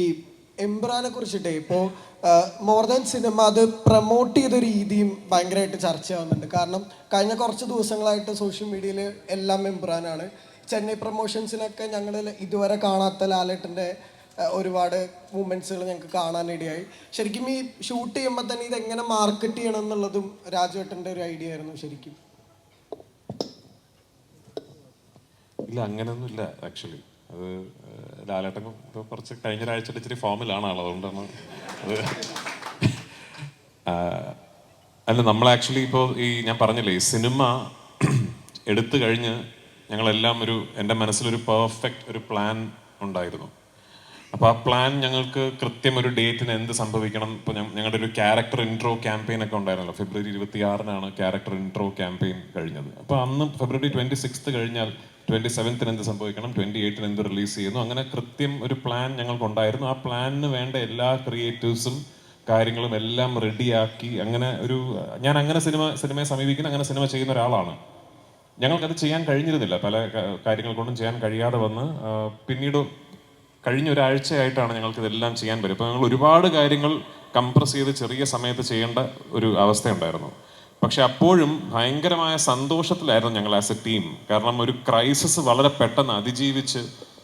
ഈ എംബ്രാനെ കുറിച്ചിട്ടേ ഇപ്പോൾ more than cinema അത് പ്രൊമോട്ട് ചെയ്ത രീതിയും ഭയങ്കരമായിട്ട് ചർച്ചയാവുന്നുണ്ട്. കാരണം കഴിഞ്ഞ കുറച്ച് ദിവസങ്ങളായിട്ട് സോഷ്യൽ മീഡിയയിൽ എല്ലാം എംബ്രാനാണ്. ചെന്നൈ പ്രൊമോഷൻസിനൊക്കെ ഞങ്ങൾ ഇതുവരെ കാണാത്ത ലാലേട്ടൻ്റെ ഒരുപാട് മൂമെൻറ്റ്സുകൾ ഞങ്ങൾക്ക് കാണാനിടയായി. ശരിക്കും ഈ ഷൂട്ട് ചെയ്യുമ്പോൾ തന്നെ ഇതെങ്ങനെ മാർക്കറ്റ് ചെയ്യണം എന്നുള്ളതും രാജുവേട്ടൻ്റെ ഒരു ഐഡിയ ആയിരുന്നു ശരിക്കും. ഇല്ല, അങ്ങനെയൊന്നുമില്ല ആക്ച്വലി. അത് ലാലേട്ടൻ ഇപ്പോൾ കുറച്ച് കഴിഞ്ഞ ഒരാഴ്ച ഇച്ചിരി ഫോമിലാണ് ആൾ, അതുകൊണ്ടാണ് അത്. അല്ല, നമ്മൾ ആക്ച്വലി ഇപ്പോൾ ഈ ഞാൻ പറഞ്ഞില്ലേ, ഈ സിനിമ എടുത്തു കഴിഞ്ഞ് ഞങ്ങളെല്ലാം എൻ്റെ മനസ്സിലൊരു പെർഫെക്റ്റ് ഒരു പ്ലാൻ ഉണ്ടായിരുന്നു. അപ്പോൾ ആ പ്ലാൻ ഞങ്ങൾക്ക് കൃത്യം ഒരു ഡേറ്റിന് എന്ത് സംഭവിക്കണം. ഇപ്പോൾ ഞങ്ങളുടെ ഒരു ക്യാരക്ടർ ഇൻട്രോ ക്യാമ്പയിൻ ഒക്കെ ഉണ്ടായിരുന്നല്ലോ. ഫെബ്രുവരി 26-നാണ് ക്യാരക്ടർ ഇൻട്രോ ക്യാമ്പയിൻ കഴിഞ്ഞത്. അപ്പോൾ അന്ന് ഫെബ്രുവരി 26 കഴിഞ്ഞാൽ 27 എന്ത് സംഭവിക്കണം, 28 എന്ത് റിലീസ് ചെയ്യുന്നു, അങ്ങനെ കൃത്യം ഒരു പ്ലാൻ ഞങ്ങൾക്കുണ്ടായിരുന്നു. ആ പ്ലാനിന് വേണ്ട എല്ലാ ക്രിയേറ്റീവ്സും കാര്യങ്ങളും എല്ലാം റെഡിയാക്കി അങ്ങനെ ഞാൻ അങ്ങനെ സിനിമയെ സമീപിക്കുന്ന, അങ്ങനെ സിനിമ ചെയ്യുന്ന ഒരാളാണ്. ഞങ്ങൾക്കത് ചെയ്യാൻ കഴിഞ്ഞിരുന്നില്ല, പല കാര്യങ്ങൾ കൊണ്ടും ചെയ്യാൻ കഴിയാതെ വന്ന് പിന്നീട് കഴിഞ്ഞ ഒരാഴ്ചയായിട്ടാണ് ഞങ്ങൾക്ക് ഇതെല്ലാം ചെയ്യാൻ പറ്റും. ഇപ്പോൾ ഞങ്ങൾ ഒരുപാട് കാര്യങ്ങൾ കംപ്രസ് ചെയ്ത് ചെറിയ സമയത്ത് ചെയ്യേണ്ട ഒരു അവസ്ഥയുണ്ടായിരുന്നു. പക്ഷെ അപ്പോഴും ഭയങ്കരമായ സന്തോഷത്തിലായിരുന്നു ഞങ്ങൾ ആസ് എ ടീം. കാരണം ഒരു ക്രൈസിസ് വളരെ പെട്ടെന്ന് അതിജീവിച്ച്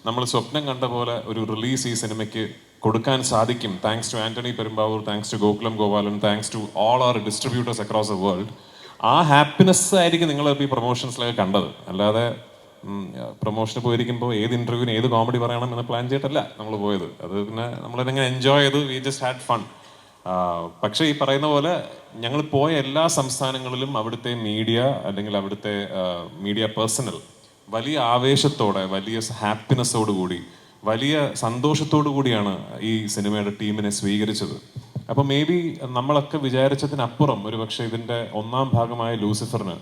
നമ്മൾ സ്വപ്നം കണ്ട പോലെ ഒരു റിലീസ് ഈ സിനിമയ്ക്ക് കൊടുക്കാൻ സാധിക്കും. Thanks to Antony Perumbavoor, thanks to Gokulam Gopalan, thanks to all our distributors across the world. ആ ഹാപ്പിനെസ് ആയിരിക്കും നിങ്ങൾ ഈ പ്രൊമോഷൻസിലൊക്കെ കണ്ടത്. അല്ലാതെ പ്രൊമോഷന് പോയിരിക്കുമ്പോൾ ഏത് ഇന്റർവ്യൂവിന് ഏത് കോമഡി പറയണം എന്ന് പ്ലാൻ ചെയ്തിട്ടല്ല നമ്മൾ പോയത്. അത് പിന്നെ നമ്മളതിങ്ങനെ എൻജോയ് ചെയ്ത് വി ജസ്റ്റ് ഹാഡ് ഫൺ. പക്ഷേ ഈ പറയുന്ന പോലെ ഞങ്ങൾ പോയ എല്ലാ സംസ്ഥാനങ്ങളിലും അവിടുത്തെ മീഡിയ അല്ലെങ്കിൽ അവിടുത്തെ മീഡിയ പേഴ്സണൽ വലിയ ആവേശത്തോടെ, വലിയ ഹാപ്പിനെസ്സോടു കൂടി, വലിയ സന്തോഷത്തോടു കൂടിയാണ് ഈ സിനിമയുടെ ടീമിനെ സ്വീകരിച്ചത്. അപ്പോൾ മേ ബി നമ്മളൊക്കെ വിചാരിച്ചതിനപ്പുറം ഒരുപക്ഷെ ഇതിൻ്റെ ഒന്നാം ഭാഗമായ ലൂസിഫറിന്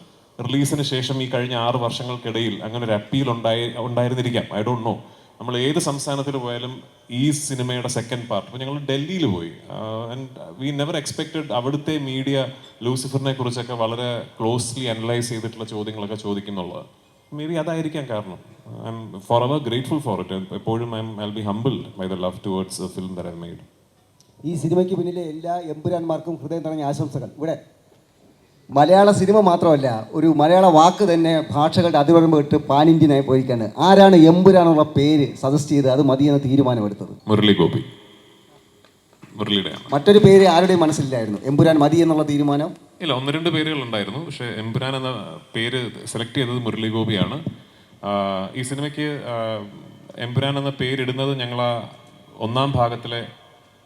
റിലീസിന് ശേഷം ഈ കഴിഞ്ഞ 6 വർഷങ്ങൾക്കിടയിൽ അങ്ങനെ ഒരു അപ്പീൽ ഉണ്ടായിരുന്നിരിക്കാം. I don't know. നമ്മൾ ഏത് സംസ്ഥാനത്തിൽ പോയാലും ഈ സിനിമയുടെ സെക്കൻഡ് പാർട്ട്, ഇപ്പോൾ ഞങ്ങൾ ഡൽഹിയിൽ പോയി, ആൻഡ് വി നെവർ എക്സ്പെക്റ്റഡ് അവിടുത്തെ മീഡിയ ലൂസിഫറിനെ കുറിച്ചൊക്കെ വളരെ ക്ലോസ്ലി അനലൈസ് ചെയ്തിട്ടുള്ള ചോദ്യങ്ങളൊക്കെ ചോദിക്കുന്നുള്ളത്. മേ ബി അതായിരിക്കാം കാരണം. I am forever grateful for it. എപ്പോഴും I be humbled by the love towards the film that I made. ഈ സിനിമയ്ക്ക് പിന്നിലെ എല്ലാ എമ്പുരാന്മാർക്കും ഹൃദയം നിറഞ്ഞ ആശംസകൾ. ഇവിടെ മലയാള സിനിമ മാത്രമല്ല, ഒരു മലയാള വാക്ക് തന്നെ ഭാഷകളുടെ അതിർവരമ്പ് ഇട്ട് പാൻ ഇന്ത്യനായി പോയിരിക്കാണ്. ആരാണ് എമ്പുരാനുള്ള പേര് സജസ്റ്റ് ചെയ്ത് അത് മതിയെന്ന് തീരുമാനമെടുത്തത്? മുരളി ഗോപി. മുരളിയുടെ മറ്റൊരു പേര് ആരുടെയും മനസ്സിലായിരുന്നു എമ്പുരാൻ മതി എന്നുള്ള തീരുമാനം? ഇല്ല, 1-2 പേരുകൾ ഉണ്ടായിരുന്നു. പക്ഷേ എമ്പുരാൻ എന്ന പേര് സെലക്ട് ചെയ്തത് മുരളി ഗോപിയാണ്. ഈ സിനിമയ്ക്ക് എമ്പുരാൻ എന്ന പേരിടുന്നത് ഞങ്ങൾ ആ ഒന്നാം ഭാഗത്തിലെ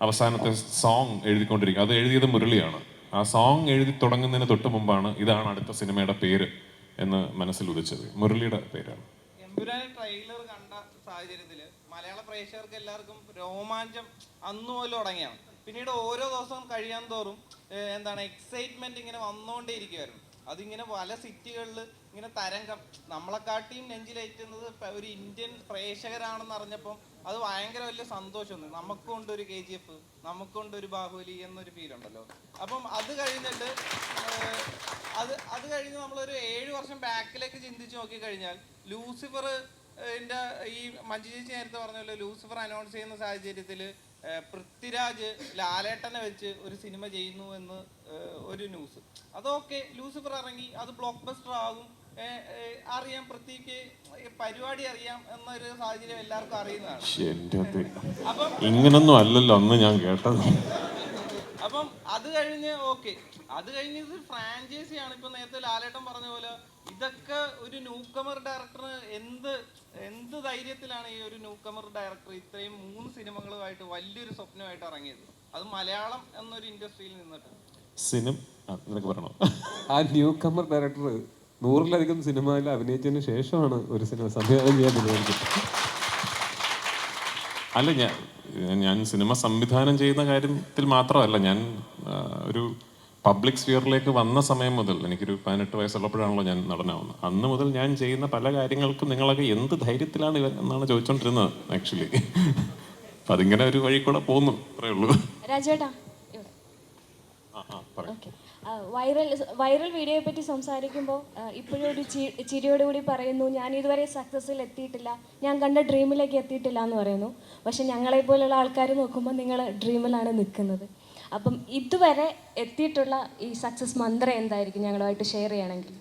അവസാനത്തെ സോങ് എഴുതിക്കൊണ്ടിരിക്കുക. അത് എഴുതിയത് മുരളിയാണ്. ആ സോങ് എഴുതി തുടങ്ങുന്നതിന് തൊട്ട് മുമ്പാണ് ഇതാണ് അടുത്ത സിനിമയുടെ പേര് എന്ന് മനസ്സിൽ ഉദിച്ചത്. മുരളിയുടെ പേരാണ്. എമ്പുരാൻ ട്രെയിലർ കണ്ട സാഹചര്യത്തിൽ മലയാള പ്രേക്ഷകർക്ക് എല്ലാവർക്കും രോമാഞ്ചം അന്നു പോലും തുടങ്ങിയാണ്. പിന്നീട് ഓരോ ദിവസവും കഴിയാൻ തോറും എക്സൈറ്റ്മെന്റ് ഇങ്ങനെ വന്നുകൊണ്ടേ ഇരിക്കുമായിരുന്നു. അതിങ്ങനെ പല സിറ്റികളിൽ ഇങ്ങനെ തരംഗം നമ്മളെക്കാട്ടിയും നെഞ്ചിലേറ്റുന്നത് ഒരു ഇന്ത്യൻ പ്രേക്ഷകരാണെന്ന് അറിഞ്ഞപ്പം അത് ഭയങ്കര വലിയ സന്തോഷമൊന്നു. നമുക്കുണ്ട് ഒരു KGF, നമുക്കുണ്ട് ഒരു ബാഹുബലി എന്നൊരു ഫീൽ ഉണ്ടല്ലോ. അപ്പം അത് കഴിഞ്ഞിട്ട് നമ്മളൊരു 7 വർഷം ബാക്കിലേക്ക് ചിന്തിച്ച് നോക്കിക്കഴിഞ്ഞാൽ ലൂസിഫർ ഈ മഞ്ജു ചേച്ചി നേരത്തെ പറഞ്ഞല്ലോ, ലൂസിഫർ അനൗൺസ് ചെയ്യുന്ന സാഹചര്യത്തിൽ പൃഥ്വിരാജ് ലാലേട്ടനെ വെച്ച് ഒരു സിനിമ ചെയ്യുന്നു എന്ന് ഒരു ന്യൂസ്. അതൊക്കെ ലൂസിഫർ ഇറങ്ങി, അത് ബ്ലോക്ക് ബസ്റ്റർ ആകും, അറിയാം, പൃഥ്വിക്ക് പരിപാടി അറിയാം എന്നൊരു സാഹചര്യം എല്ലാവർക്കും അറിയുന്നതാണ്. അപ്പം ഇങ്ങനൊന്നും അല്ലല്ലോ അന്ന് ഞാൻ കേട്ടത്. അപ്പം അത് കഴിഞ്ഞ് ഇത് ഫ്രാഞ്ചൈസിയാണ്. ഇപ്പൊ നേരത്തെ ലാലേട്ടൻ പറഞ്ഞ പോലെ ഇതൊക്കെ ഒരു ന്യൂകമർ ഡയറക്ടറിന് എന്ത് ധൈര്യത്തിലാണ് ഈ ഒരു ന്യൂകമർ ഡയറക്ടർ ഇത്രയും 3 സിനിമകളുമായിട്ട് വലിയൊരു സ്വപ്നമായിട്ട് ഇറങ്ങിയത്, അത് മലയാളം എന്നൊരു ഇൻഡസ്ട്രിയിൽ നിന്നിട്ട്. ആ ന്യൂകമർ ഡയറക്ടർ 100-ലധികം സിനിമയിൽ അഭിനയിച്ചതിന് ശേഷമാണ് ഒരു സിനിമ സംവിധാനം ചെയ്യാൻ തീരുമാനിച്ചത്. അല്ല, ഞാൻ സിനിമ സംവിധാനം ചെയ്യുന്ന കാര്യത്തിൽ മാത്രമല്ല, ഞാൻ ഒരു പബ്ലിക് സ്ഫിയറിലേക്ക് വന്ന സമയം മുതൽ, എനിക്കൊരു 18 വയസ്സുള്ളപ്പോഴാണല്ലോ ഞാൻ നടനാവുന്നത്. അന്ന് മുതൽ ഞാൻ ചെയ്യുന്ന പല കാര്യങ്ങൾക്കും നിങ്ങളൊക്കെ എന്ത് ധൈര്യത്തിലാണ് ഇവൻ എന്നാണ് ചോദിച്ചോണ്ടിരുന്നത് ആക്ച്വലി. അപ്പം അതിങ്ങനെ ഒരു വഴി കൂടെ പോകുന്നു, അത്രേ ഉള്ളൂ. രാജേട്ടാ, ഓക്കെ. വൈറൽ വീഡിയോയെ പറ്റി സംസാരിക്കുമ്പോൾ ഇപ്പോഴും ഒരു ചിരിയോടുകൂടി പറയുന്നു, ഞാൻ ഇതുവരെ സക്സസ്സിൽ എത്തിയിട്ടില്ല, ഞാൻ കണ്ട ഡ്രീമിലേക്ക് എത്തിയിട്ടില്ല എന്ന് പറയുന്നു. പക്ഷെ ഞങ്ങളെപ്പോലുള്ള ആൾക്കാർ നോക്കുമ്പോൾ നിങ്ങൾ ഡ്രീമിലാണ് നിൽക്കുന്നത്. അപ്പം ഇതുവരെ എത്തിയിട്ടുള്ള ഈ സക്സസ് മന്ത്രം എന്തായിരിക്കും ഞങ്ങളുമായിട്ട് ഷെയർ ചെയ്യണമെങ്കിൽ?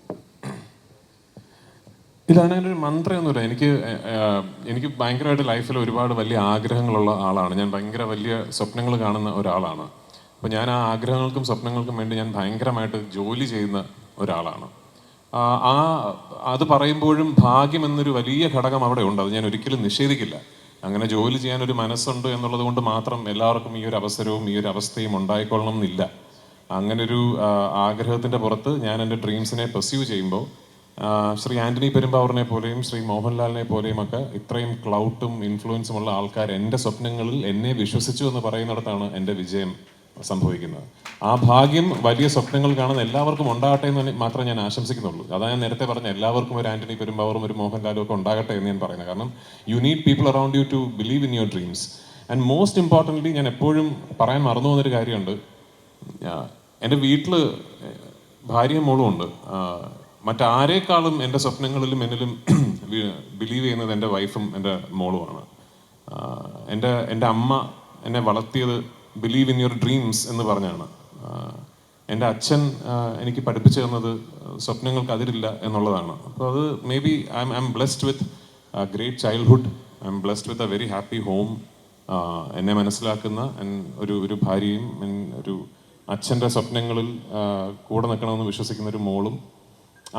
ഇല്ല, അങ്ങനെ ഒരു മന്ത്രമൊന്നുമില്ല. എനിക്ക് ഭയങ്കരമായിട്ട് ലൈഫിൽ ഒരുപാട് വലിയ ആഗ്രഹങ്ങളുള്ള ആളാണ് ഞാൻ. ഭയങ്കര വലിയ സ്വപ്നങ്ങൾ കാണുന്ന ഒരാളാണ്. അപ്പോൾ ഞാൻ ആ ആഗ്രഹങ്ങൾക്കും സ്വപ്നങ്ങൾക്കും വേണ്ടി ഞാൻ ഭയങ്കരമായിട്ട് ജോലി ചെയ്യുന്ന ഒരാളാണ്. അത് പറയുമ്പോഴും ഭാഗ്യം എന്നൊരു വലിയ ഘടകം അവിടെ ഉണ്ട്. അത് ഞാൻ ഒരിക്കലും നിഷേധിക്കില്ല. അങ്ങനെ ജോലി ചെയ്യാനൊരു മനസ്സുണ്ട് എന്നുള്ളത് കൊണ്ട് മാത്രം എല്ലാവർക്കും ഈ ഒരു അവസരവും ഈ ഒരു അവസ്ഥയും ഉണ്ടായിക്കൊള്ളണം എന്നില്ല. അങ്ങനൊരു ആഗ്രഹത്തിൻ്റെ പുറത്ത് ഞാൻ എൻ്റെ ഡ്രീംസിനെ പെർസ്യൂ ചെയ്യുമ്പോൾ ശ്രീ ആൻ്റണി പെരുമ്പാവൂരിനെ പോലെയും ശ്രീ മോഹൻലാലിനെ പോലെയും ഒക്കെ ഇത്രയും ക്ലൗട്ടും ഇൻഫ്ലുവൻസും ഉള്ള ആൾക്കാർ എൻ്റെ സ്വപ്നങ്ങളിൽ എന്നെ വിശ്വസിച്ചു എന്ന് പറയുന്നിടത്താണ് എൻ്റെ വിജയം സംഭവിക്കുന്നത്. ആ ഭാഗ്യം വലിയ സ്വപ്നങ്ങൾ കാണുന്ന എല്ലാവർക്കും ഉണ്ടാകട്ടെ എന്ന് മാത്രമേ ഞാൻ ആശംസിക്കുന്നുള്ളൂ. അതാണ് ഞാൻ നേരത്തെ പറഞ്ഞ എല്ലാവർക്കും ഒരു ആൻ്റണി പെരുമ്പാവൂറും ഒരു മോഹൻലാലും ഒക്കെ ഉണ്ടാകട്ടെ എന്ന് ഞാൻ പറയുന്നത്. കാരണം you need people around you to believe in your dreams. And most importantly ഞാൻ എപ്പോഴും പറയാൻ മറന്നു പോകുന്നൊരു കാര്യമുണ്ട്. എൻ്റെ വീട്ടിൽ ഭാര്യയും മോളും ഉണ്ട്. മറ്റാരേക്കാളും എൻ്റെ സ്വപ്നങ്ങളിലും എന്നിലും ബിലീവ് ചെയ്യുന്നത് എൻ്റെ വൈഫും എൻ്റെ മോളുമാണ്. എൻ്റെ അമ്മ എന്നെ വളർത്തിയത് ബിലീവ് ഇൻ യുവർ ഡ്രീംസ് എന്ന് പറഞ്ഞാണ്. എൻ്റെ അച്ഛൻ എനിക്ക് പഠിപ്പിച്ചു തന്നത് സ്വപ്നങ്ങൾക്ക് അതിരില്ല എന്നുള്ളതാണ്. അപ്പോൾ അത് may be I M blessed with great childhood. I M blessed with a very happy home. എന്നെ മനസ്സിലാക്കുന്ന ഒരു ഭാര്യയും ഒരു അച്ഛൻ്റെ സ്വപ്നങ്ങളിൽ കൂടെ നിൽക്കണമെന്ന് വിശ്വസിക്കുന്ന ഒരു മോളും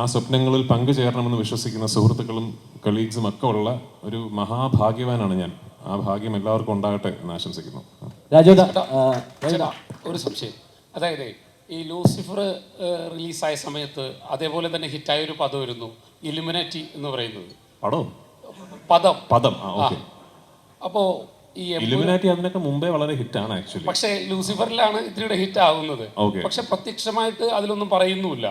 ആ സ്വപ്നങ്ങളിൽ പങ്കുചേരണമെന്ന് വിശ്വസിക്കുന്ന സുഹൃത്തുക്കളും കളീഗ്സും ഒക്കെ ഉള്ള ഒരു മഹാഭാഗ്യവാനാണ് ഞാൻ. ആ ഭാഗ്യം എല്ലാവർക്കും ഉണ്ടാകട്ടെ എന്ന് ആശംസിക്കുന്നു. ഒരു സംശയം, അതായത് ഈ ലൂസിഫർ റിലീസായ സമയത്ത് അതേപോലെ തന്നെ ഹിറ്റായ ഒരു പദമായിരുന്നു ഇലുമിനാറ്റി എന്ന് പറയുന്നത്. പദം. അപ്പോൾ ഈ ഇലുമിനാറ്റി അതിനൊക്കെ മുമ്പേ വളരെ ഹിറ്റാണ് ആക്ച്വലി. പക്ഷേ ലൂസിഫറിലാണ് ഇതിലൂടെ ഹിറ്റ് ആകുന്നത്. പക്ഷെ പ്രത്യക്ഷമായിട്ട് അതിലൊന്നും പറയുന്നുമില്ല,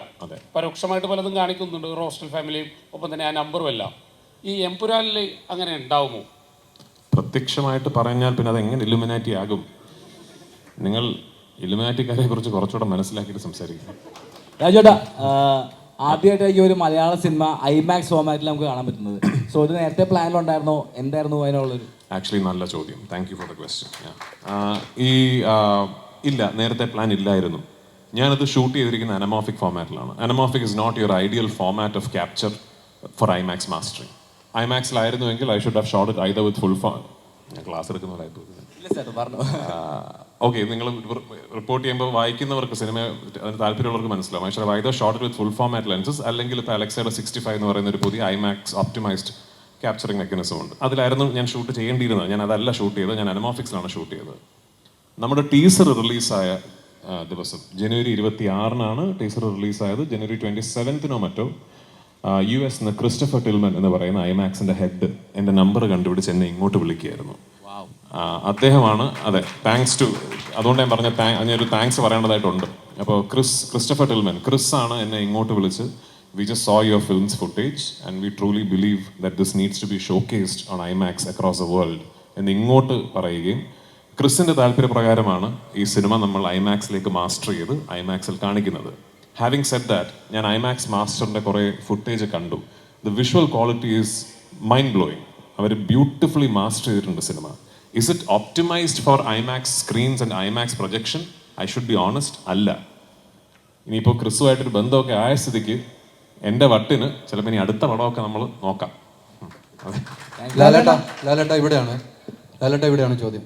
പരോക്ഷമായിട്ട് പലതും കാണിക്കുന്നുണ്ട്, റോസ്റ്റൽ ഫാമിലിയും ഒപ്പം തന്നെ ആ നമ്പറും എല്ലാം. ഈ എംപുരാനിൽ അങ്ങനെ ഉണ്ടാവുമോ? പ്രത്യക്ഷമായിട്ട് പറഞ്ഞാൽ പിന്നെ അത് എങ്ങനെ ഇലുമിനാറ്റി ആകും? നിങ്ങൾ ഇലുമിനാറ്റിക്കാരെ കുറിച്ച് കുറച്ചുകൂടെ മനസ്സിലാക്കിയിട്ട് സംസാരിക്കും. രാജേട്ടാ, ആദ്യമായിട്ട് ഈ ഒരു മലയാള സിനിമ ഐമാക്സ് ഫോമാറ്റിൽ നമുക്ക് കാണാൻ പറ്റുന്നത്. സോ ഇത് നേരത്തെ പ്ലാനിലുണ്ടായിരുന്നോ? എന്തായിരുന്നു അതിനുള്ളൊരു? ആക്ച്വലി നല്ല ചോദ്യം, thank you for the question. ഇല്ല, നേരത്തെ പ്ലാൻ ഇല്ലായിരുന്നു. ഞാനത് ഷൂട്ട് ചെയ്തിരിക്കുന്ന അനമോഫിക് ഫോമാറ്റിലാണ്. Anamorphic is not your ideal format of capture for IMAX mastering. ഐമാക്സിലായിരുന്നുവെങ്കിൽ I should have shot it either with full form. ഞാൻ ക്ലാസ് എടുക്കുന്നവരായി തോന്നുന്നു. ഓക്കെ, നിങ്ങൾ റിപ്പോർട്ട് ചെയ്യുമ്പോൾ വായിക്കുന്നവർക്ക് സിനിമ അതിന് താല്പര്യമുള്ളവർക്ക് മനസ്സിലാവും. I should have either shot with full format lenses അല്ലെങ്കിൽ ഇപ്പോൾ അലക്സയുടെ 65 എന്ന് പറയുന്ന ഒരു പുതിയ ഐമാക്സ് ഓപ്റ്റിമൈസ്ഡ് ക്യാപ്ചറിങ് മെക്കാനിസം ഉണ്ട്. അതിലായിരുന്നു ഞാൻ ഷൂട്ട് ചെയ്യേണ്ടിയിരുന്നത്. ഞാൻ അതല്ല ഷൂട്ട് ചെയ്തത്, ഞാൻ അനമോഫിക്സിലാണ് ഷൂട്ട് ചെയ്തത്. നമ്മുടെ ടീസർ റിലീസായ ദിവസം ജനുവരി 26-നാണ് ടീസർ റിലീസായത്. ജനുവരി 27-നോ മറ്റോ US ക്രിസ്റ്റഫർ ടിൽമൻ എന്ന് പറയുന്ന ഐമാക്സിന്റെ ഹെഡ് എൻ്റെ നമ്പർ കണ്ടുപിടിച്ച് എന്നെ ഇങ്ങോട്ട് വിളിക്കുകയായിരുന്നു. അദ്ദേഹമാണ്, അതെ, താങ്ക്സ് ടു, അതുകൊണ്ട് ഞാൻ പറഞ്ഞ അതിനൊരു താങ്ക്സ് പറയേണ്ടതായിട്ടുണ്ട്. അപ്പോൾ ക്രിസ്റ്റഫർ ടിൽമൻ, ക്രിസ് ആണ് എന്നെ ഇങ്ങോട്ട് വിളിച്ച് we just saw your film's footage and we truly believe that this needs to be showcased on IMAX across the world എന്ന് ഇങ്ങോട്ട് പറയുകയും ക്രിസിൻ്റെ താല്പര്യപ്രകാരമാണ് ഈ സിനിമ നമ്മൾ ഐമാക്സിലേക്ക് മാസ്റ്റർ ചെയ്ത് ഐമാക്സിൽ കാണിക്കുന്നത്. ഹാവിങ് സെഡ് ദാറ്റ്, ഞാൻ ഐമാക്സ് മാസ്റ്ററിൻ്റെ കുറേ ഫുട്ടേജ് കണ്ടു. The visual quality is mind blowing. അവർ ബ്യൂട്ടിഫുള്ളി മാസ്റ്റർ ചെയ്തിട്ടുണ്ട് cinema. Is it optimised for IMAX screens and IMAX projection? I should be honest, അല്ല. ഇനിയിപ്പോൾ ക്രിസുമായിട്ടൊരു ബന്ധമൊക്കെ ആയ സ്ഥിതിക്ക് എൻ്റെ വട്ടിന് ചിലപ്പോൾ ഇനി അടുത്ത പടമൊക്കെ നമ്മൾ നോക്കാം. ലാലേട്ട ഇവിടെയാണ് ചോദ്യം.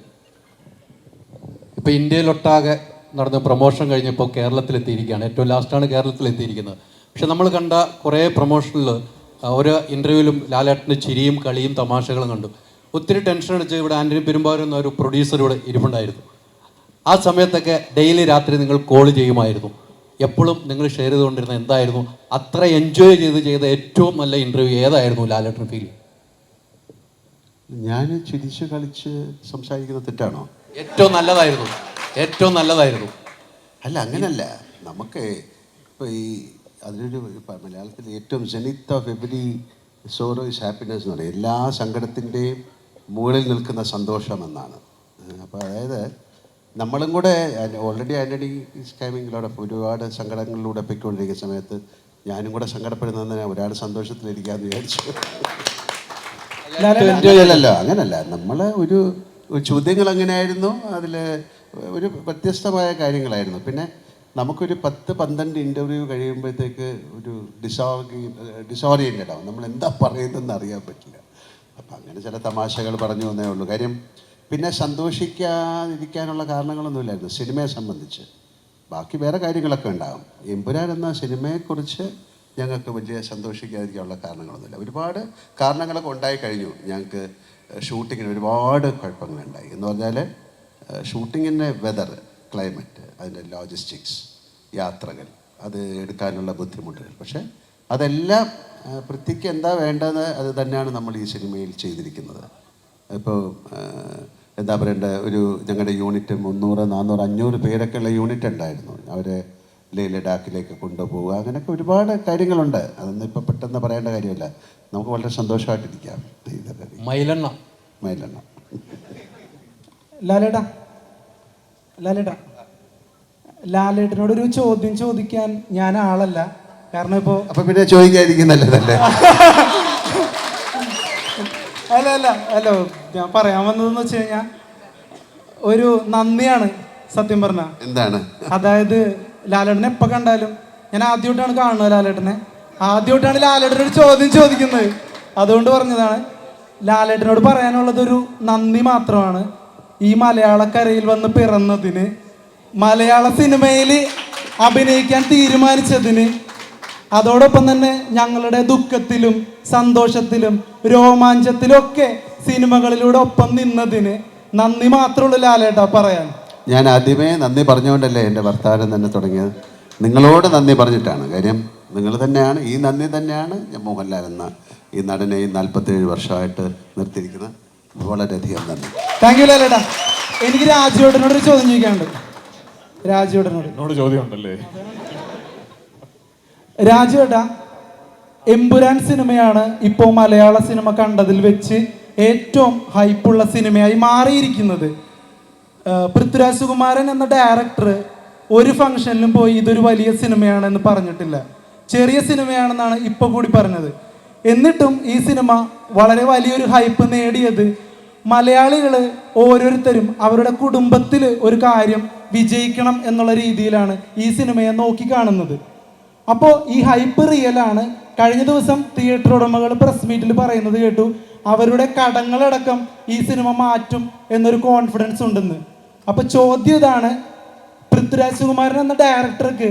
ഇപ്പോൾ ഇന്ത്യയിലൊട്ടാകെ നടന്ന പ്രൊമോഷൻ കഴിഞ്ഞപ്പോൾ കേരളത്തിലെത്തിയിരിക്കുകയാണ്. ഏറ്റവും ലാസ്റ്റാണ് കേരളത്തിലെത്തിയിരിക്കുന്നത്. പക്ഷെ നമ്മൾ കണ്ട കുറേ പ്രൊമോഷനിൽ ഓരോ ഇൻ്റർവ്യൂവിലും ലാലേട്ടൻ്റെ ചിരിയും കളിയും തമാശകളും കണ്ടു. ഒത്തിരി ടെൻഷൻ അടിച്ച് ഇവിടെ ആൻ്റണി പെരുമ്പാവൂർ എന്ന ഒരു പ്രൊഡ്യൂസർ ഇവിടെ ഇരിപ്പുണ്ടായിരുന്നു. ആ സമയത്തൊക്കെ ഡെയിലി രാത്രി നിങ്ങൾ കോൾ ചെയ്യുമായിരുന്നു. എപ്പോഴും നിങ്ങൾ ഷെയർ ചെയ്തുകൊണ്ടിരുന്ന എന്തായിരുന്നു? അത്ര എൻജോയ് ചെയ്ത ഏറ്റവും നല്ല ഇൻ്റർവ്യൂ ഏതായിരുന്നു ലാലേട്ടൻ ഫീൽ? ഞാൻ ചിരിച്ച് കളിച്ച് സംസാരിക്കുന്നത് തെറ്റാണോ? ഏറ്റവും നല്ലതായിരുന്നു. അല്ല, അങ്ങനല്ല. നമുക്ക് ഇപ്പോൾ അതിനൊരു മലയാളത്തിൽ ഏറ്റവും zenith of every sorrow is happiness എന്ന് പറയും. എല്ലാ സങ്കടത്തിൻ്റെയും മുകളിൽ നിൽക്കുന്ന സന്തോഷം എന്നാണ്. അപ്പോൾ അതായത് നമ്മളും കൂടെ already Antony is coming lot of ഒരുപാട് സങ്കടങ്ങളിലൂടെ പൊയ്ക്കൊണ്ടിരിക്കുന്ന സമയത്ത് ഞാനും കൂടെ സങ്കടപ്പെടുന്നതിന് ഒരാൾ സന്തോഷത്തിലിരിക്കാമെന്ന് വിചാരിച്ചു. അല്ലല്ലോ, അങ്ങനല്ല. നമ്മൾ ഒരു ചോദ്യങ്ങൾ അങ്ങനെയായിരുന്നു, അതിൽ ഒരു വ്യത്യസ്തമായ കാര്യങ്ങളായിരുന്നു. പിന്നെ നമുക്കൊരു 10-12 ഇൻ്റർവ്യൂ കഴിയുമ്പോഴത്തേക്ക് ഒരു ഡിസോറിയൻറ്റഡ് ആവും. നമ്മൾ എന്താ പറയുന്നതെന്ന് അറിയാൻ പറ്റില്ല. അപ്പം അങ്ങനെ ചില തമാശകൾ പറഞ്ഞു എന്നേ ഉള്ളൂ. കാര്യം പിന്നെ സന്തോഷിക്കാതിരിക്കാനുള്ള കാരണങ്ങളൊന്നുമില്ലായിരുന്നു സിനിമയെ സംബന്ധിച്ച്. ബാക്കി വേറെ കാര്യങ്ങളൊക്കെ ഉണ്ടാകും. എമ്പുരാൻ എന്ന സിനിമയെക്കുറിച്ച് ഞങ്ങൾക്ക് വലിയ സന്തോഷിക്കാതിരിക്കാനുള്ള കാരണങ്ങളൊന്നുമില്ല. ഒരുപാട് കാരണങ്ങളൊക്കെ ഉണ്ടായി കഴിഞ്ഞു. ഞങ്ങൾക്ക് ഷൂട്ടിങ്ങിന് ഒരുപാട് കുഴപ്പങ്ങളുണ്ടായി. എന്ന് പറഞ്ഞാൽ ഷൂട്ടിങ്ങിൻ്റെ വെതർ, ക്ലൈമറ്റ്, അതിൻ്റെ ലോജിസ്റ്റിക്സ്, യാത്രകൾ, അത് എടുക്കാനുള്ള ബുദ്ധിമുട്ടുകൾ. പക്ഷേ അതെല്ലാം പൃഥ്വിക്ക് എന്താ വേണ്ടത് അത് തന്നെയാണ് നമ്മൾ ഈ സിനിമയിൽ ചെയ്തിരിക്കുന്നത്. ഇപ്പോൾ എന്താ പറയേണ്ട, ഒരു ഞങ്ങളുടെ യൂണിറ്റ് 300, 400, 500 പേരൊക്കെയുള്ള യൂണിറ്റ് ഉണ്ടായിരുന്നു. അവരെ ലഡാക്കിലേക്ക് കൊണ്ടുപോവുക, അങ്ങനെയൊക്കെ ഒരുപാട് കാര്യങ്ങളുണ്ട്. അതൊന്നും ഇപ്പോൾ പെട്ടെന്ന് പറയേണ്ട കാര്യമില്ല. നമുക്ക് വളരെ സന്തോഷമായിട്ടിരിക്കാം. മൈലെണ്ണ ലാലേട്ടനോടൊരു ചോദ്യം ചോദിക്കാൻ ഞാൻ ആളല്ല. കാരണം ഇപ്പോൾ അപ്പം പിന്നെ ചോദിക്കാതിരിക്കുന്നല്ലേ. അല്ല ഞാൻ പറയാൻ വന്നതെന്ന് വെച്ച് കഴിഞ്ഞാൽ ഒരു നന്ദിയാണ് സത്യം പറഞ്ഞ. എന്താണ്? അതായത് ലാലേട്ടനെ എപ്പോൾ കണ്ടാലും, ഞാൻ ആദ്യമായിട്ടാണ് കാണുന്നത് ലാലേട്ടനെ, ആദ്യമായിട്ടാണ് ലാലേട്ടനൊരു ചോദ്യം ചോദിക്കുന്നത്. അതുകൊണ്ട് പറഞ്ഞതാണ്. ലാലേട്ടനോട് പറയാനുള്ളതൊരു നന്ദി മാത്രമാണ്. ഈ മലയാളക്കരയിൽ വന്ന് പിറന്നതിന്, മലയാള സിനിമയിൽ അഭിനയിക്കാൻ തീരുമാനിച്ചതിന്, അതോടൊപ്പം തന്നെ ഞങ്ങളുടെ ദുഃഖത്തിലും സന്തോഷത്തിലും രോമാഞ്ചത്തിലും ഒക്കെ സിനിമകളിലൂടെ ഒപ്പം നിന്നതിന് നന്ദി മാത്രമുള്ളൂ ലാലേട്ടാ പറയാൻ. ഞാൻ ആദ്യമേ നന്ദി പറഞ്ഞുകൊണ്ടല്ലേ എൻ്റെ വർത്തമാനം തന്നെ തുടങ്ങിയത്. നിങ്ങളോട് നന്ദി പറഞ്ഞിട്ടാണ്. കാര്യം നിങ്ങൾ തന്നെയാണ്, ഈ നന്ദി തന്നെയാണ് ഞാൻ മോഹൻലാൽ എന്ന ഈ നടനെ 47 വർഷമായിട്ട് നിർത്തിയിരിക്കുന്നത്. വളരെയധികം നന്ദി. താങ്ക് യു ലാലേട്ടാ. എനിക്ക് രാജുവേട്ടനോടൊരു ചോദ്യം ചോദിക്കാനുണ്ട്. രാജുവേട്ടനോട് ചോദ്യം ഉണ്ടല്ലേ? രാജുവേട്ടാ, എമ്പുരാൻ സിനിമയാണ് ഇപ്പോൾ മലയാള സിനിമ കണ്ടതിൽ വെച്ച് ഏറ്റവും ഹൈപ്പുള്ള സിനിമയായി മാറിയിരിക്കുന്നത്. പൃഥ്വിരാജ് സുകുമാരൻ എന്ന ഡയറക്ടർ ഒരു ഫംഗ്ഷനിലും പോയി ഇതൊരു വലിയ സിനിമയാണെന്ന് പറഞ്ഞിട്ടില്ല. ചെറിയ സിനിമയാണെന്നാണ് ഇപ്പോൾ കൂടി പറഞ്ഞത്. എന്നിട്ടും ഈ സിനിമ വളരെ വലിയൊരു ഹൈപ്പ് നേടിയത് മലയാളികൾ ഓരോരുത്തരും അവരുടെ കുടുംബത്തിൽ ഒരു കാര്യം വിജയിക്കണം എന്നുള്ള രീതിയിലാണ് ഈ സിനിമയെ നോക്കി കാണുന്നത്. അപ്പോൾ ഈ ഹൈപ്പ് റിയലാണ്. കഴിഞ്ഞ ദിവസം തിയേറ്റർ ഉടമകൾ പ്രസ് മീറ്റിൽ പറയുന്നത് കേട്ടു, അവരുടെ കടങ്ങളടക്കം ഈ സിനിമ മാറ്റും എന്നൊരു കോൺഫിഡൻസ് ഉണ്ടെന്ന്. അപ്പോൾ ചോദ്യം ഇതാണ്, പൃഥ്വിരാജ് സുകുമാരൻ എന്ന ഡയറക്ടർക്ക്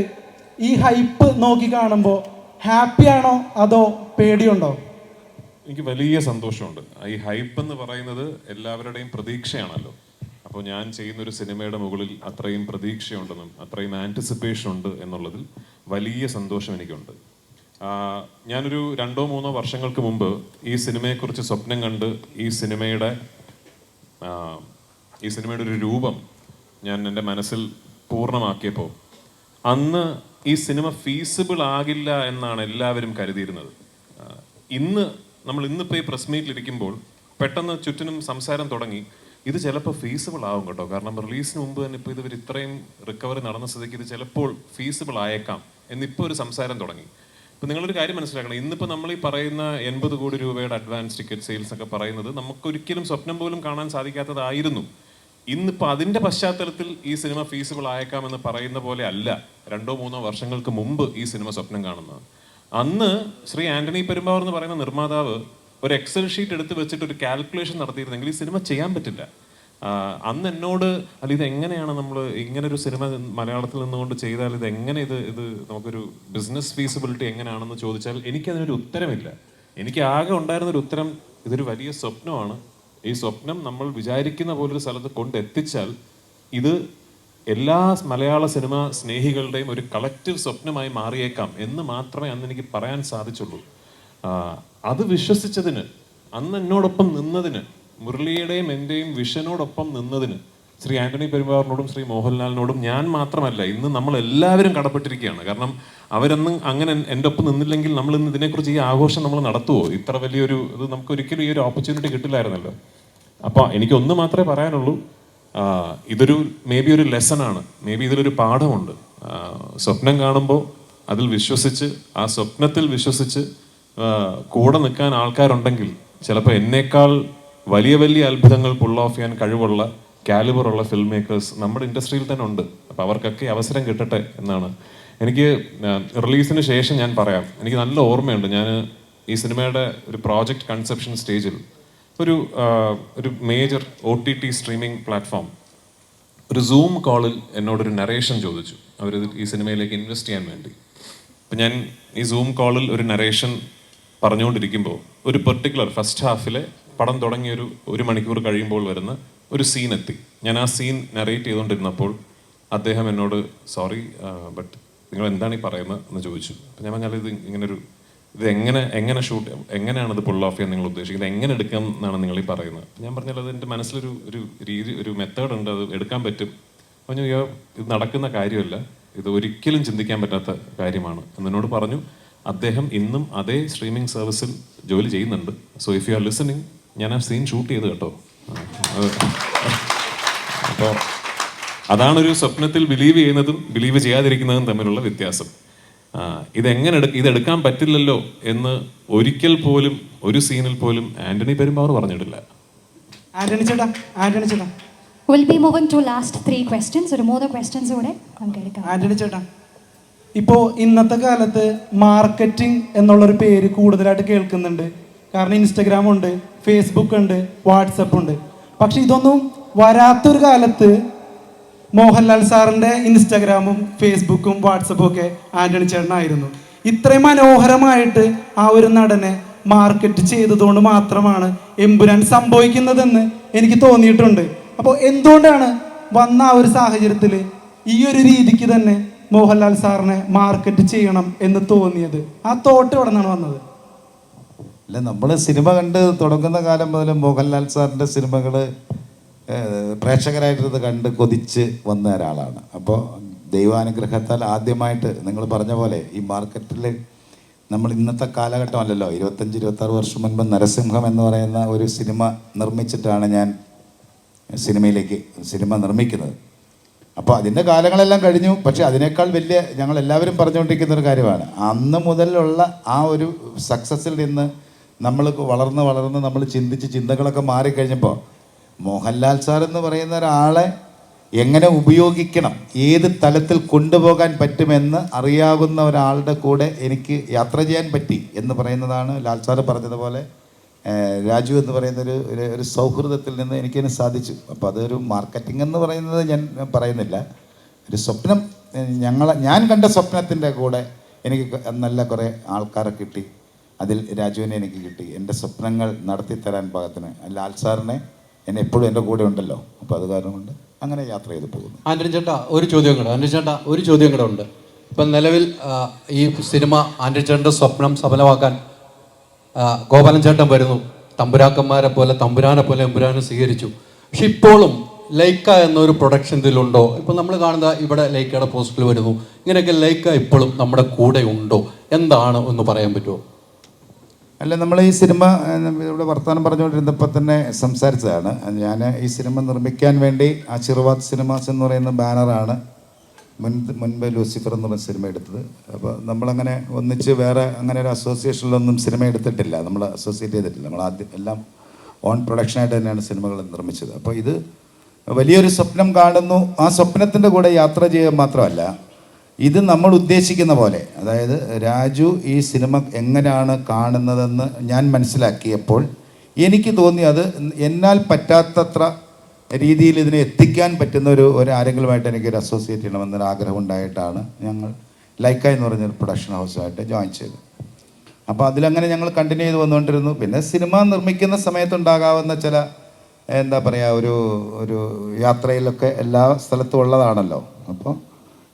ഈ ഹൈപ്പ് നോക്കി കാണുമ്പോൾ ഹാപ്പിയാണോ അതോ പേടിയുണ്ടോ? എനിക്ക് വലിയ സന്തോഷമുണ്ട്. ഈ ഹൈപ്പ് എന്ന് പറയുന്നത് എല്ലാവരുടെയും പ്രതീക്ഷയാണല്ലോ. അപ്പോൾ ഞാൻ ചെയ്യുന്നൊരു സിനിമയുടെ മുകളിൽ അത്രയും പ്രതീക്ഷയുണ്ടെന്നും അത്രയും ആൻറ്റിസിപ്പേഷൻ ഉണ്ട് എന്നുള്ളതിൽ വലിയ സന്തോഷം എനിക്കുണ്ട്. ഞാനൊരു 2-3 വർഷങ്ങൾക്ക് മുമ്പ് ഈ സിനിമയെക്കുറിച്ച് സ്വപ്നം കണ്ട് ഈ സിനിമയുടെ ഒരു രൂപം ഞാൻ എൻ്റെ മനസ്സിൽ പൂർണ്ണമാക്കിയപ്പോൾ അന്ന് ഈ സിനിമ ഫീസിബിൾ ആകില്ല എന്നാണ് എല്ലാവരും കരുതിയിരുന്നത്. ഇന്നിപ്പോൾ ഈ പ്രസ് മീറ്റിലിരിക്കുമ്പോൾ പെട്ടെന്ന് ചുറ്റിനും സംസാരം തുടങ്ങി, ഇത് ചിലപ്പോൾ ഫീസിബിൾ ആവും കേട്ടോ, കാരണം റിലീസിന് മുമ്പ് തന്നെ ഇപ്പോൾ ഇവർ ഇത്രയും റിക്കവറി നടന്ന സ്ഥിതിക്ക് ഇത് ചിലപ്പോൾ ഫീസിബിൾ ആയേക്കാം എന്നിപ്പോൾ ഒരു സംസാരം തുടങ്ങി. ഇപ്പം നിങ്ങളൊരു കാര്യം മനസ്സിലാക്കണം, ഇന്നിപ്പോൾ നമ്മൾ ഈ പറയുന്ന 80 കോടി രൂപയുടെ അഡ്വാൻസ് ടിക്കറ്റ് സെയിൽസ് ഒക്കെ പറയുന്നത് നമുക്കൊരിക്കലും സ്വപ്നം പോലും കാണാൻ സാധിക്കാത്തതായിരുന്നു. ഇന്നിപ്പോൾ അതിൻ്റെ പശ്ചാത്തലത്തിൽ ഈ സിനിമ ഫീസിബിൾ ആയേക്കാമെന്ന് പറയുന്ന പോലെ അല്ല 2-3 വർഷങ്ങൾക്ക് മുമ്പ് ഈ സിനിമ സ്വപ്നം കാണുന്നത്. അന്ന് ശ്രീ ആന്റണി പെരുമ്പാവൂർ എന്ന് പറയുന്ന നിർമ്മാതാവ് ഒരു എക്സൽ ഷീറ്റ് എടുത്ത് വെച്ചിട്ട് ഒരു കാൽക്കുലേഷൻ നടത്തിയിരുന്നെങ്കിൽ ഈ സിനിമ ചെയ്യാൻ പറ്റില്ല. അന്ന് എന്നോട് അല്ല ഇത് എങ്ങനെയാണ് നമ്മൾ ഇങ്ങനൊരു സിനിമ മലയാളത്തിൽ നിന്നുകൊണ്ട് ചെയ്താൽ ഇത് എങ്ങനെ ഇത് നമുക്കൊരു ബിസിനസ് ഫീസിബിലിറ്റി എങ്ങനെയാണെന്ന് ചോദിച്ചാൽ എനിക്കതിനൊരു ഉത്തരമില്ല. എനിക്ക് ആകെ ഉണ്ടായിരുന്നൊരു ഉത്തരം, ഇതൊരു വലിയ സ്വപ്നമാണ്, ഈ സ്വപ്നം നമ്മൾ വിചാരിക്കുന്ന പോലൊരു സ്ഥലത്ത് കൊണ്ടെത്തിച്ചാൽ ഇത് എല്ലാ മലയാള സിനിമ സ്നേഹികളുടെയും ഒരു കളക്റ്റീവ് സ്വപ്നമായി മാറിയേക്കാം എന്ന് മാത്രമേ അന്ന് എനിക്ക് പറയാൻ സാധിച്ചുള്ളൂ. അത് വിശ്വസിച്ചതിന്, അന്ന് എന്നോടൊപ്പം നിന്നതിന്, മുരളിയുടെയും എൻ്റെയും വിഷനോടൊപ്പം നിന്നതിന് ശ്രീ ആന്റണി പെരുമ്പാവൂരിനോടും ശ്രീ മോഹൻലാലിനോടും ഞാൻ മാത്രമല്ല ഇന്ന് നമ്മൾ എല്ലാവരും കടപ്പെട്ടിരിക്കുകയാണ്. കാരണം അവരന്ന് അങ്ങനെ എൻ്റെ ഒപ്പം നിന്നില്ലെങ്കിൽ നമ്മൾ ഇന്ന് ഇതിനെക്കുറിച്ച് ഈ ആഘോഷം നമ്മൾ നടത്തുമോ? ഇത്ര വലിയൊരു ഇത് നമുക്കൊരിക്കലും ഈ ഒരു ഓപ്പർച്യൂണിറ്റി കിട്ടില്ലായിരുന്നല്ലോ. അപ്പോൾ എനിക്കൊന്ന് മാത്രമേ പറയാനുള്ളൂ, ഇതൊരു മേ ബി ഒരു ലെസണാണ്, മേ ബി ഇതിലൊരു പാഠമുണ്ട്. സ്വപ്നം കാണുമ്പോൾ അതിൽ വിശ്വസിച്ച്, ആ സ്വപ്നത്തിൽ വിശ്വസിച്ച് കൂടെ നിൽക്കാൻ ആൾക്കാരുണ്ടെങ്കിൽ ചിലപ്പോൾ എന്നേക്കാൾ വലിയ വലിയ അത്ഭുതങ്ങൾ പുൾ ഓഫ് ചെയ്യാൻ കഴിവുള്ള കാലിബറുള്ള ഫിൽം മേക്കേഴ്സ് നമ്മുടെ ഇൻഡസ്ട്രിയിൽ തന്നെ ഉണ്ട്. അപ്പോൾ അവർക്കൊക്കെ അവസരം കിട്ടട്ടെ എന്നാണ് എനിക്ക്. റിലീസിന് ശേഷം ഞാൻ പറയാം, എനിക്ക് നല്ല ഓർമ്മയുണ്ട്, ഞാൻ ഈ സിനിമയുടെ ഒരു പ്രോജക്റ്റ് കൺസെപ്ഷൻ സ്റ്റേജിൽ ഒരു മേജർ OTT സ്ട്രീമിംഗ് പ്ലാറ്റ്ഫോം ഒരു സൂം കോളിൽ എന്നോടൊരു നറേഷൻ ചോദിച്ചു, അവർ ഈ സിനിമയിലേക്ക് ഇൻവെസ്റ്റ് ചെയ്യാൻ വേണ്ടി. അപ്പം ഞാൻ ഈ സൂം കോളിൽ ഒരു നറേഷൻ പറഞ്ഞുകൊണ്ടിരിക്കുമ്പോൾ ഒരു പെർട്ടിക്കുലർ ഫസ്റ്റ് ഹാഫിലെ പടം തുടങ്ങി ഒരു മണിക്കൂർ കഴിയുമ്പോൾ വരുന്ന ഒരു സീൻ എത്തി. ഞാൻ ആ സീൻ നറേറ്റ് ചെയ്തുകൊണ്ടിരുന്നപ്പോൾ അദ്ദേഹം എന്നോട് സോറി ബട്ട് നിങ്ങൾ എന്താണ് ഈ പറയുന്നത് എന്ന് ചോദിച്ചു. അപ്പം ഞാൻ പറഞ്ഞാൽ ഇത് എങ്ങനെ ഷൂട്ട്, എങ്ങനെയാണത് പുൾ ഓഫ് ചെയ്യാൻ നിങ്ങൾ ഉദ്ദേശിക്കുന്നത്, എങ്ങനെ എടുക്കാം എന്നാണ് നിങ്ങൾ ഈ പറയുന്നത്. ഞാൻ പറഞ്ഞാൽ അത് എൻ്റെ മനസ്സിലൊരു രീതി, ഒരു മെത്തേഡ് ഉണ്ട്, അത് എടുക്കാൻ പറ്റും. പറഞ്ഞു ഇത് നടക്കുന്ന കാര്യമല്ല, ഇത് ഒരിക്കലും ചിന്തിക്കാൻ പറ്റാത്ത കാര്യമാണ് എന്നോട് പറഞ്ഞു. അദ്ദേഹം ഇന്നും അതേ സ്ട്രീമിംഗ് സർവീസിൽ ജോലി ചെയ്യുന്നുണ്ട്. So if you are listening, ഞാൻ ആ സീൻ ഷൂട്ട് ചെയ്ത് കേട്ടോ. അപ്പോൾ അതാണൊരു സ്വപ്നത്തിൽ ബിലീവ് ചെയ്യുന്നതും ബിലീവ് ചെയ്യാതിരിക്കുന്നതും തമ്മിലുള്ള വ്യത്യാസം. ഇതെടുക്കാൻ പറ്റില്ലല്ലോ എന്ന് ഒരിക്കൽ പോലും ഒരു സീനിൽ പോലും ആന്റണി പെരുമ്പാവൂർ പറഞ്ഞിട്ടില്ല. ആന്റണി ചേട്ടാ We'll be moving to last 3 questions. ഒരു 3 questions കൂടെ നമുക്ക് എടുക്കാം. ആന്റണി ചേട്ടാ, ഇപ്പോൾ ഇന്നത്തെ കാലത്ത് മാർക്കറ്റിംഗ് എന്നുള്ളൊരു പേര് കൂടുതലായിട്ട് കേൾക്കുന്നുണ്ട്. കാരണം ഇൻസ്റ്റഗ്രാം ഉണ്ട്, ഫേസ്ബുക്ക് ഉണ്ട്, വാട്സപ്പ് ഉണ്ട്. പക്ഷെ ഇതൊന്നും വരാത്തൊരു കാലത്ത് മോഹൻലാൽ സാറിൻ്റെ ഇൻസ്റ്റഗ്രാമും ഫേസ്ബുക്കും വാട്സപ്പും ഒക്കെ ആന്റണി ചേട്ടനായിരുന്നു. ഇത്രയും മനോഹരമായിട്ട് ആ ഒരു നടനെ മാർക്കറ്റ് ചെയ്തതുകൊണ്ട് മാത്രമാണ് എമ്പുരാൻ സംഭവിക്കുന്നതെന്ന് എനിക്ക് തോന്നിയിട്ടുണ്ട്. അപ്പോൾ എന്തുകൊണ്ടാണ് വന്ന ആ ഒരു സാഹചര്യത്തിൽ ഈ ഒരു രീതിക്ക് തന്നെ മോഹൻലാൽ സാറിനെ മാർക്കറ്റ് ചെയ്യണം എന്ന് തോന്നിയത്? ആ തോട്ട് എവിടെ നിന്നാണ് വന്നത്? അല്ല, നമ്മൾ സിനിമ കണ്ട് തുടങ്ങുന്ന കാലം മുതൽ മോഹൻലാൽ സാറിൻ്റെ സിനിമകൾ പ്രേക്ഷകരായിട്ടിരുന്ന് കണ്ട് കൊതിച്ച് വന്ന ഒരാളാണ്. അപ്പോൾ ദൈവാനുഗ്രഹത്താൽ ആദ്യമായിട്ട് നിങ്ങൾ പറഞ്ഞ പോലെ ഈ മാർക്കറ്റിൽ നമ്മൾ ഇന്നത്തെ കാലഘട്ടമല്ലല്ലോ, 25-26 വർഷം മുൻപ് നരസിംഹം എന്ന് പറയുന്ന ഒരു സിനിമ നിർമ്മിച്ചിട്ടാണ് ഞാൻ സിനിമ നിർമ്മിക്കുന്നത്. അപ്പോൾ അതിൻ്റെ കാലങ്ങളെല്ലാം കഴിഞ്ഞു. പക്ഷേ അതിനേക്കാൾ വലിയ ഞങ്ങളെല്ലാവരും പറഞ്ഞുകൊണ്ടിരിക്കുന്ന ഒരു കാര്യമാണ്, അന്ന് മുതലുള്ള ആ ഒരു സക്സസ്സിൽ നിന്ന് നമ്മൾ വളർന്ന് നമ്മൾ ചിന്തകളൊക്കെ മാറിക്കഴിഞ്ഞപ്പോൾ മോഹൻലാൽ സാർ എന്ന് പറയുന്ന ഒരാളെ എങ്ങനെ ഉപയോഗിക്കണം, ഏത് തലത്തിൽ കൊണ്ടുപോകാൻ പറ്റുമെന്ന് അറിയാവുന്ന ഒരാളുടെ കൂടെ എനിക്ക് യാത്ര ചെയ്യാൻ പറ്റി എന്ന് പറയുന്നതാണ് ലാൽ സാറ് പറഞ്ഞതുപോലെ രാജു എന്ന് പറയുന്ന ഒരു സൗഹൃദത്തിൽ നിന്ന് എനിക്കതിന് സാധിച്ചു. അപ്പോൾ അതൊരു മാർക്കറ്റിംഗ് എന്ന് പറയുന്നത് ഞാൻ പറയുന്നില്ല. ഒരു സ്വപ്നം, ഞാൻ കണ്ട സ്വപ്നത്തിൻ്റെ കൂടെ എനിക്ക് നല്ല കുറേ ആൾക്കാരെ കിട്ടി. അതിൽ രാജുവിനെ എനിക്ക് കിട്ടി. എൻ്റെ സ്വപ്നങ്ങൾ നടത്തിത്തരാൻ പാകത്തിന് ലാൽ സാറിനെ എന്നെ എപ്പോഴും എൻ്റെ കൂടെ ഉണ്ടല്ലോ. അപ്പോൾ അത് കാരണം കൊണ്ട് അങ്ങനെ യാത്ര ചെയ്ത് പോകുന്നു. ആന്റണി ചേട്ടാ, ഒരു ചോദ്യം കൂടെ ഉണ്ട്. ഇപ്പം നിലവിൽ ഈ സിനിമ ആന്റണി ചേട്ടൻ്റെ സ്വപ്നം സഫലമാക്കാൻ ഗോപാലൻ ചേട്ടൻ വരുന്നു. തമ്പുരാക്കന്മാരെ പോലെ തമ്പുരാനെ പോലെ എമ്പുരാനെ സ്വീകരിച്ചു. പക്ഷെ ഇപ്പോഴും ലൈക്ക എന്നൊരു പ്രൊഡക്ഷൻ ഇതിലുണ്ടോ? ഇപ്പം നമ്മൾ കാണുന്ന ഇവിടെ ലൈക്കയുടെ പോസ്റ്റിൽ വരുന്നു. ഇങ്ങനെയൊക്കെ ലൈക്ക ഇപ്പോഴും നമ്മുടെ കൂടെ ഉണ്ടോ? എന്താണ് ഒന്ന് പറയാൻ പറ്റുമോ? അല്ല, നമ്മൾ ഈ സിനിമ ഇവിടെ വർത്തമാനം പറഞ്ഞുകൊണ്ടിരുന്നപ്പോൾ തന്നെ സംസാരിച്ചതാണ്. ഞാൻ ഈ സിനിമ നിർമ്മിക്കാൻ വേണ്ടി ആശീർവാദ് സിനിമാസ് എന്ന് പറയുന്ന ബാനറാണ് മുൻപ് ലൂസിഫർ എന്ന് പറഞ്ഞ സിനിമ എടുത്തത്. അപ്പോൾ നമ്മളങ്ങനെ ഒന്നിച്ച് വേറെ അങ്ങനെ ഒരു അസോസിയേഷനിലൊന്നും സിനിമ എടുത്തിട്ടില്ല, നമ്മൾ അസോസിയേറ്റ് ചെയ്തിട്ടില്ല. നമ്മൾ ആദ്യം എല്ലാം ഓൺ പ്രൊഡക്ഷനായിട്ട് തന്നെയാണ് സിനിമകൾ നിർമ്മിച്ചത്. അപ്പോൾ ഇത് വലിയൊരു സ്വപ്നം കാണുന്നു. ആ സ്വപ്നത്തിൻ്റെ കൂടെ യാത്ര ചെയ്യുക മാത്രമല്ല, ഇത് നമ്മൾ ഉദ്ദേശിക്കുന്ന പോലെ, അതായത് രാജു ഈ സിനിമ എങ്ങനെയാണ് കാണുന്നതെന്ന് ഞാൻ മനസ്സിലാക്കിയപ്പോൾ എനിക്ക് തോന്നി അത് എന്നാൽ പറ്റാത്തത്ര രീതിയിൽ ഇതിനെ എത്തിക്കാൻ പറ്റുന്ന ഒരു ആരെങ്കിലുമായിട്ട് എനിക്കൊരു അസോസിയേറ്റ് ചെയ്യണമെന്നൊരു ആഗ്രഹം ഉണ്ടായിട്ടാണ് ഞങ്ങൾ ലൈക്ക എന്ന് പറഞ്ഞൊരു പ്രൊഡക്ഷൻ ഹൗസുമായിട്ട് ജോയിൻ ചെയ്തത്. അപ്പോൾ അതിലങ്ങനെ ഞങ്ങൾ കണ്ടിന്യൂ ചെയ്ത് വന്നുകൊണ്ടിരുന്നു. പിന്നെ സിനിമ നിർമ്മിക്കുന്ന സമയത്തുണ്ടാകാവുന്ന ചില എന്താ പറയുക ഒരു യാത്രയിലൊക്കെ എല്ലാ സ്ഥലത്തും ഉള്ളതാണല്ലോ. അപ്പോൾ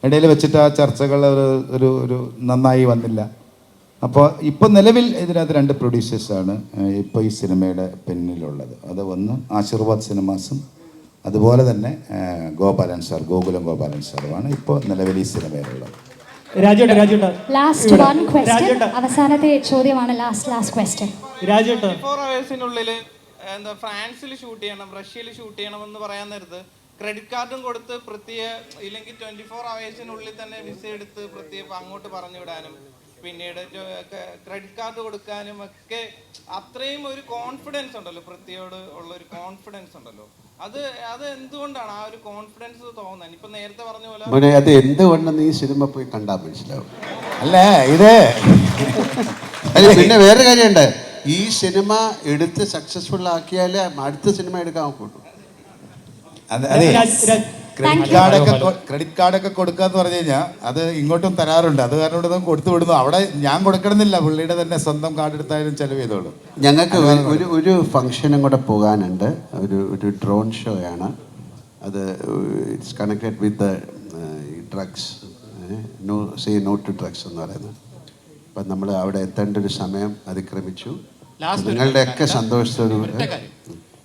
ഇടയിൽ വെച്ചിട്ട് ആ ചർച്ചകൾ ഒരു നന്നായി വന്നില്ല. അപ്പോൾ ഇപ്പോൾ നിലവിൽ ഇതിനകത്ത് 2 പ്രൊഡ്യൂസേഴ്സാണ് ഇപ്പോൾ ഈ സിനിമയുടെ പിന്നിലുള്ളത്. അത് ഒന്ന് ആശീർവാദ് സിനിമാസും അതുപോലെ തന്നെ ഗോപാലൻ സാർ, ഗോകുലം ഗോപാലൻ സാറുമാണ് ഇപ്പോൾ നിലവിൽ ഈ സിനിമയിലുള്ളത്. ലാസ്റ്റ് 1 question, അവസാനത്തെ ചോദ്യമാണ്. Last question. 24 hours-നുള്ളിൽ ഫ്രാൻസിൽ ഷൂട്ട് ചെയ്യണം, റഷ്യയിൽ ഷൂട്ട് ചെയ്യണം എന്ന് പറയാൻ നേരത്ത് ക്രെഡിറ്റ് കാർഡും കൊടുത്ത് ഇല്ലെങ്കിൽ 24 hours തന്നെ വിസ എടുത്ത് അങ്ങോട്ട് പറഞ്ഞു വിടാനും പിന്നീട് ക്രെഡിറ്റ് കാർഡ് കൊടുക്കാനും ഒക്കെ അത്രയും ഒരു കോൺഫിഡൻസ് ഉണ്ടല്ലോ, പൃഥ്വിയോട് ഉള്ള ഒരു കോൺഫിഡൻസ് ഉണ്ടല്ലോ. അത് എന്തുകൊണ്ടാണ് ആ ഒരു കോൺഫിഡൻസ് തോന്നുന്നത്? ഇപ്പൊ നേരത്തെ പറഞ്ഞ പോലെ അത് എന്തുകൊണ്ടെന്ന് ഈ സിനിമ പോയി കണ്ടാൽ മനസ്സിലാവും. അല്ല ഇത് പിന്നെ വേറെ കാര്യമുണ്ട്, ഈ സിനിമ എടുത്ത് സക്സസ്ഫുൾ ആക്കിയാലേ അടുത്ത സിനിമ എടുക്കാൻ നോക്കുള്ളൂ. അതെ, ക്രെഡിറ്റ് കാർഡൊക്കെ കൊടുക്കാന്ന് പറഞ്ഞു കഴിഞ്ഞാൽ അത് ഇങ്ങോട്ടും തരാറുണ്ട്. അത് കാരണം ഇവിടെ കൊടുത്തു വിടുന്നു. അവിടെ ഞാൻ കൊടുക്കണമെന്നില്ല, പുള്ളിയുടെ തന്നെ സ്വന്തം കാർഡ് എടുത്താലും ചെലവ് ചെയ്തോളൂ. ഞങ്ങൾക്ക് ഒരു ഫംഗ്ഷനും കൂടെ പോകാനുണ്ട്. ഒരു ഡ്രോൺ ഷോ ആണ് അത്. It's connected with drugs, no to drugs എന്ന് പറയുന്നത്. അപ്പം നമ്മൾ അവിടെ എത്തേണ്ട ഒരു സമയം അതിക്രമിച്ചു. നിങ്ങളുടെയൊക്കെ സന്തോഷത്തോടുകൂടി.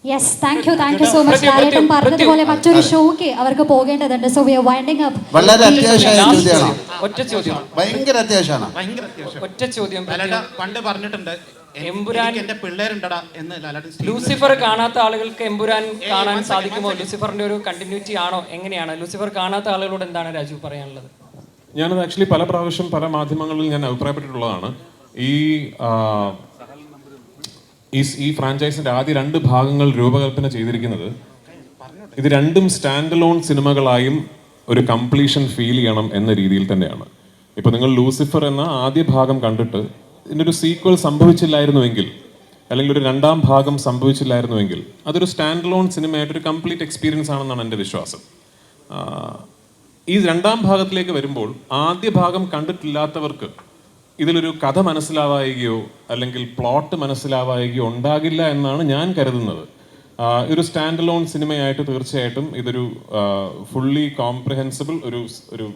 Yes, thank you so much. Lalettan പറഞ്ഞതുപോലെ മറ്റൊരു ഷോയ്ക്ക് അവർക്ക് പോകേണ്ടതുണ്ട്. So we are winding up. വളരെ അത്യാവശ്യമായ ചോദ്യമാണ്. ഒറ്റ ചോദ്യം, ഭയങ്കര അത്യാവശ്യമാണ്. ഒറ്റ ചോദ്യം. പണ്ട് പറഞ്ഞിട്ടുണ്ട് എമ്പുരാൻ എന്റെ പിള്ളേരുണ്ടടാ എന്ന് ലാലേട്ടൻ. ലൂസിഫർ കാണാത്ത ആളുകൾക്ക് എമ്പുരാൻ കാണാൻ സാധിക്കുമോ? ലൂസിഫറിന്റെ ഒരു കണ്ടിന്യൂറ്റി ആണോ? എങ്ങനെയാണ് ലൂസിഫർ കാണാത്ത ആളുകളോട് എന്താണ് രാജു പറയാനുള്ളത്? ഞാനത് ആക്ച്വലി പല പ്രാവശ്യം പല മാധ്യമങ്ങളിൽ ഞാൻ അഭിപ്രായപ്പെട്ടിട്ടുള്ളതാണ്. ഈ ഫ്രാഞ്ചൈസിന്റെ ആദ്യ 2 ഭാഗങ്ങൾ രൂപകൽപ്പന ചെയ്തിരിക്കുന്നത് ഇത് രണ്ടും സ്റ്റാൻഡ് അലോൺ സിനിമകളായും ഒരു കംപ്ലീഷൻ ഫീൽ ചെയ്യണം എന്ന രീതിയിൽ തന്നെയാണ്. ഇപ്പൊ നിങ്ങൾ ലൂസിഫർ എന്ന ആദ്യ ഭാഗം കണ്ടിട്ട് ഇതിൻ്റെ ഒരു സീക്വൽ സംഭവിച്ചില്ലായിരുന്നുവെങ്കിൽ, അല്ലെങ്കിൽ ഒരു 2ാം ഭാഗം സംഭവിച്ചില്ലായിരുന്നുവെങ്കിൽ അതൊരു സ്റ്റാൻഡ് അലോൺ സിനിമയായിട്ടൊരു കംപ്ലീറ്റ് എക്സ്പീരിയൻസ് ആണെന്നാണ് എൻ്റെ വിശ്വാസം. ഈ 2ാം ഭാഗത്തിലേക്ക് വരുമ്പോൾ ആദ്യ ഭാഗം കണ്ടിട്ടില്ലാത്തവർക്ക് ഇതിലൊരു കഥ മനസ്സിലാവുകയോ അല്ലെങ്കിൽ പ്ലോട്ട് മനസ്സിലാവുകയോ ഉണ്ടാകില്ല എന്നാണ് ഞാൻ കരുതുന്നത്. ഒരു സ്റ്റാൻഡ് അലോൺ സിനിമയായിട്ട് തീർച്ചയായിട്ടും ഇതൊരു ഫുള്ളി കോംപ്രിഹെൻസിബിൾ ഒരു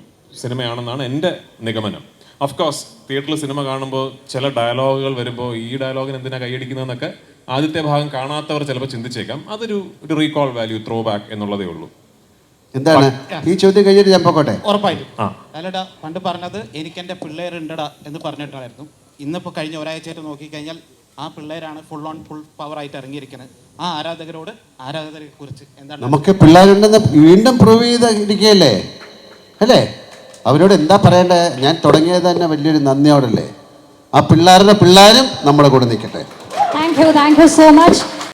സിനിമയാണെന്നാണ് എൻ്റെ നിഗമനം. ഓഫ്കോഴ്സ് തിയേറ്ററിൽ സിനിമ കാണുമ്പോൾ ചില ഡയലോഗുകൾ വരുമ്പോൾ ഈ ഡയലോഗിന് എന്തിനാണ് കൈയടിക്കുന്നതെന്നൊക്കെ ആദ്യത്തെ ഭാഗം കാണാത്തവർ ചിലപ്പോൾ ചിന്തിച്ചേക്കാം. അതൊരു റീകോൾ വാല്യൂ, ത്രോ ബാക്ക് എന്നുള്ളതേ ഉള്ളൂ. എന്താണ് ഈ ചോദ്യം കഴിഞ്ഞിട്ട് ഞാൻ പോട്ടെ? ഉറപ്പായിട്ടും ലാലേട്ടാ പണ്ട് പറഞ്ഞത് എനിക്ക് എൻ്റെ പിള്ളേരുണ്ടടാ എന്ന് പറഞ്ഞിട്ടായിരുന്നു. ഇന്നിപ്പോൾ കഴിഞ്ഞ ഒരാഴ്ചയായിട്ട് നോക്കിക്കഴിഞ്ഞാൽ ആ പിള്ളേരാണ് ഫുൾ പവർ ആയിട്ട് ഇറങ്ങിയിരിക്കുന്നത്. ആ ആരാധകരെ കുറിച്ച് എന്താണ്? നമുക്ക് പിള്ളേരുണ്ടെന്ന് വീണ്ടും പ്രൂവ് ചെയ്തിരിക്കുകയല്ലേ അല്ലേ? അവരോട് എന്താ പറയണ്ടേ? ഞാൻ തുടങ്ങിയത് തന്നെ വലിയൊരു നന്ദിയോടല്ലേ. ആ പിള്ളേരും നമ്മുടെ കൂടെ നിൽക്കട്ടെ. Thank you so much.